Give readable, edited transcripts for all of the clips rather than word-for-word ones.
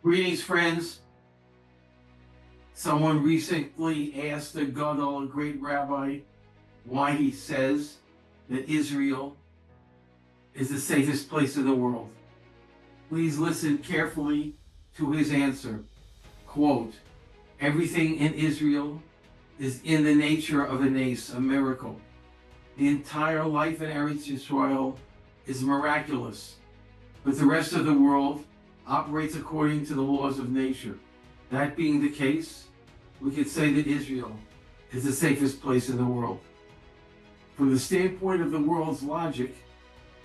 Greetings, friends. Someone recently asked a Gadol, a great rabbi, why he says that Israel is the safest place in the world. Please listen carefully to his answer. Quote, everything in Israel is in the nature of a nace, a miracle. The entire life in Eretz Yisrael is miraculous, but the rest of the world operates according to the laws of nature. That being the case, we could say that Israel is the safest place in the world. From the standpoint of the world's logic,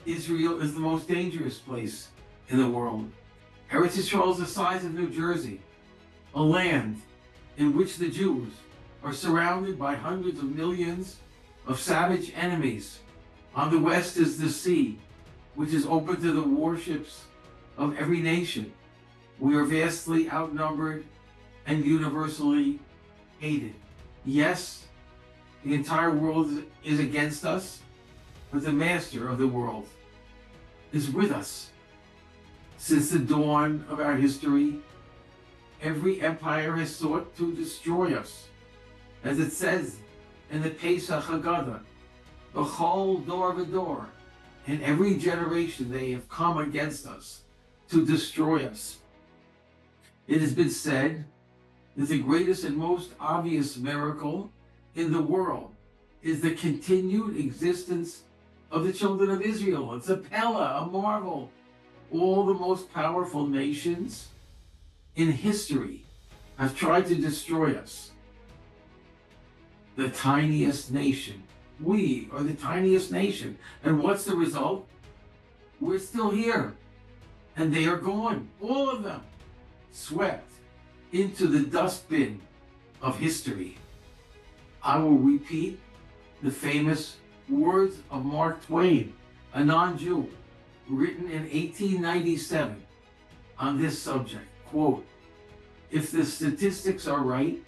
Israel is the most dangerous place in the world. Eretz Yisrael is the size of New Jersey, a land in which the Jews are surrounded by hundreds of millions of savage enemies. On the west is the sea, which is open to the warships of every nation. We are vastly outnumbered and universally hated. Yes, the entire world is against us, but the master of the world is with us. Since the dawn of our history, every empire has sought to destroy us. As it says in the Pesach Haggadah, B'chol dor v'dor, in every generation they have come against us to destroy us. It has been said that the greatest and most obvious miracle in the world is the continued existence of the children of Israel. It's a pella, a marvel. All the most powerful nations in history have tried to destroy us. The tiniest nation. We are the tiniest nation. And what's the result? We're still here. And they are gone. All of them. Swept into the dustbin of history. I will repeat the famous words of Mark Twain, a non-Jew, written in 1897 on this subject. Quote, if the statistics are right,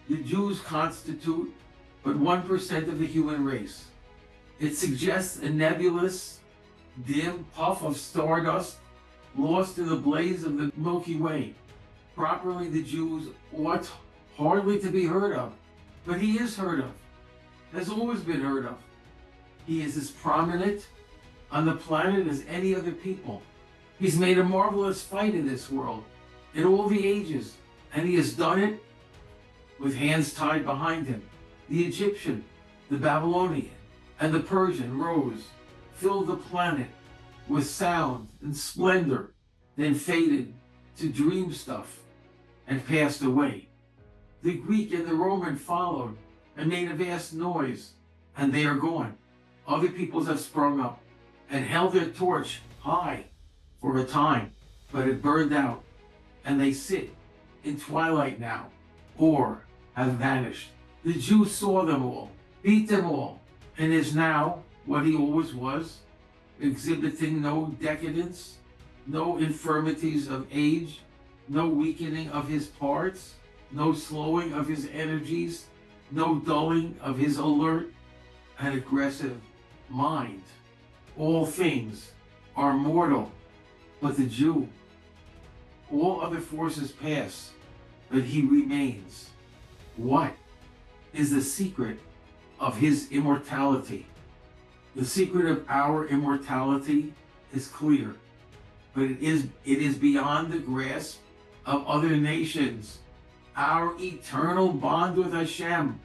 the Jews constitute but 1% of the human race. It suggests a nebulous, dim puff of stardust lost in the blaze of the Milky Way. Properly, the Jews ought hardly to be heard of, but he is heard of, has always been heard of. He is as prominent on the planet as any other people. He's made a marvelous fight in this world, in all the ages, and he has done it with hands tied behind him. The Egyptian, the Babylonian, and the Persian rose, filled the planet with sound and splendor, then faded to dream stuff and passed away. The Greek and the Roman followed and made a vast noise, and they are gone. Other peoples have sprung up and held their torch high for a time, but it burned out, and they sit in twilight now, or have vanished. The Jews saw them all, beat them all, and is now what he always was, exhibiting no decadence, no infirmities of age, no weakening of his parts, no slowing of his energies, no dulling of his alert and aggressive mind. All things are mortal, but the Jew. All other forces pass, but he remains. What is the secret of his immortality? The secret of our immortality is clear, but it is beyond the grasp of other nations. Our eternal bond with Hashem,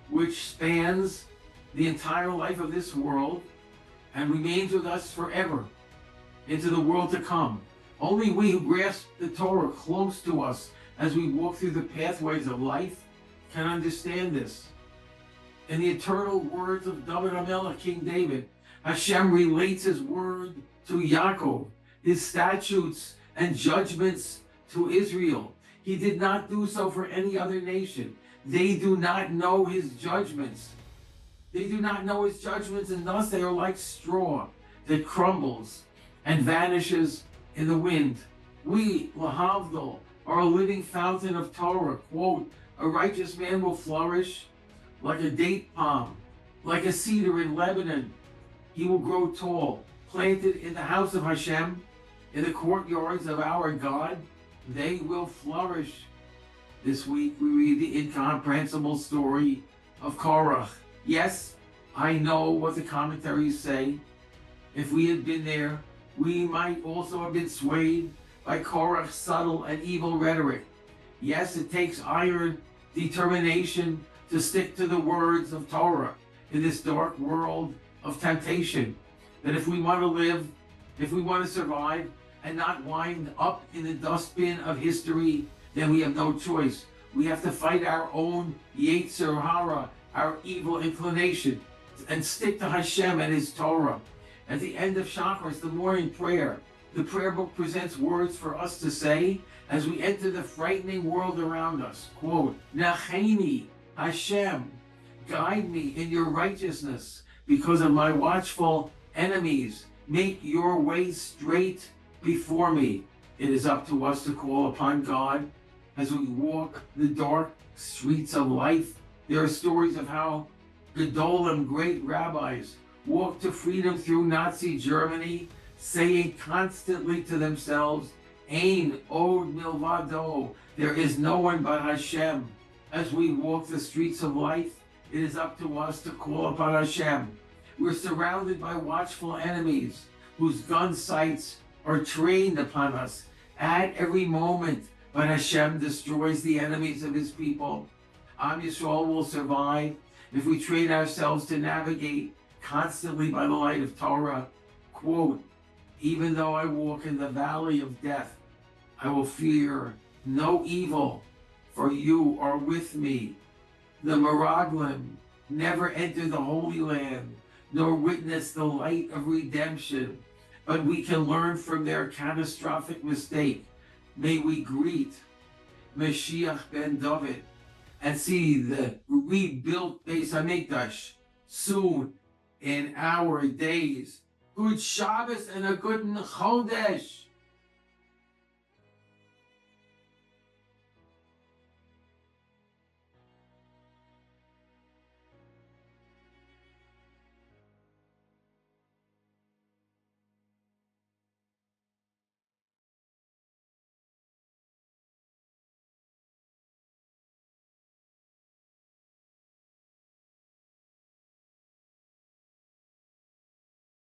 which spans the entire life of this world and remains with us forever into the world to come. Only we who grasp the Torah close to us as we walk through the pathways of life can understand this. In the eternal words of David HaMelech, King David, Hashem relates his word to Yaakov, his statutes and judgments to Israel. He did not do so for any other nation. They do not know his judgments. They do not know his judgments, and thus they are like straw that crumbles and vanishes in the wind. We, Lahavdol, are a living fountain of Torah. Quote, a righteous man will flourish like a date palm, like a cedar in Lebanon. He will grow tall, planted in the house of Hashem, in the courtyards of our God. they will flourish. This week we read the incomprehensible story of Korach. Yes, I know what the commentaries say. If we had been there, we might also have been swayed by Korach's subtle and evil rhetoric. Yes, it takes iron determination to stick to the words of Torah in this dark world of temptation. That if we want to live, if we want to survive, and not wind up in the dustbin of history, then we have no choice. We have to fight our own Yetzer Hara, our evil inclination, and stick to Hashem and His Torah. At the end of Shacharis, the morning prayer, the prayer book presents words for us to say as we enter the frightening world around us. Quote, Nacheni, Hashem, guide me in your righteousness because of my watchful enemies. Make your way straight before me. It is up to us to call upon God as we walk the dark streets of life. There are stories of how Gedolim, great rabbis, walked to freedom through Nazi Germany, saying constantly to themselves, Ein od milvado, there is no one but Hashem. As we walk the streets of life, it is up to us to call upon Hashem. We're surrounded by watchful enemies whose gun sights are trained upon us at every moment, but Hashem destroys the enemies of His people. Am Yisrael will survive if we train ourselves to navigate constantly by the light of Torah. Quote, even though I walk in the valley of death, I will fear no evil, for you are with me. The Meraglim never enter the Holy Land, nor witness the light of redemption, but we can learn from their catastrophic mistake. May we greet Mashiach ben David and see the rebuilt Beis HaMikdash soon in our days. Good Shabbos and a good Chodesh.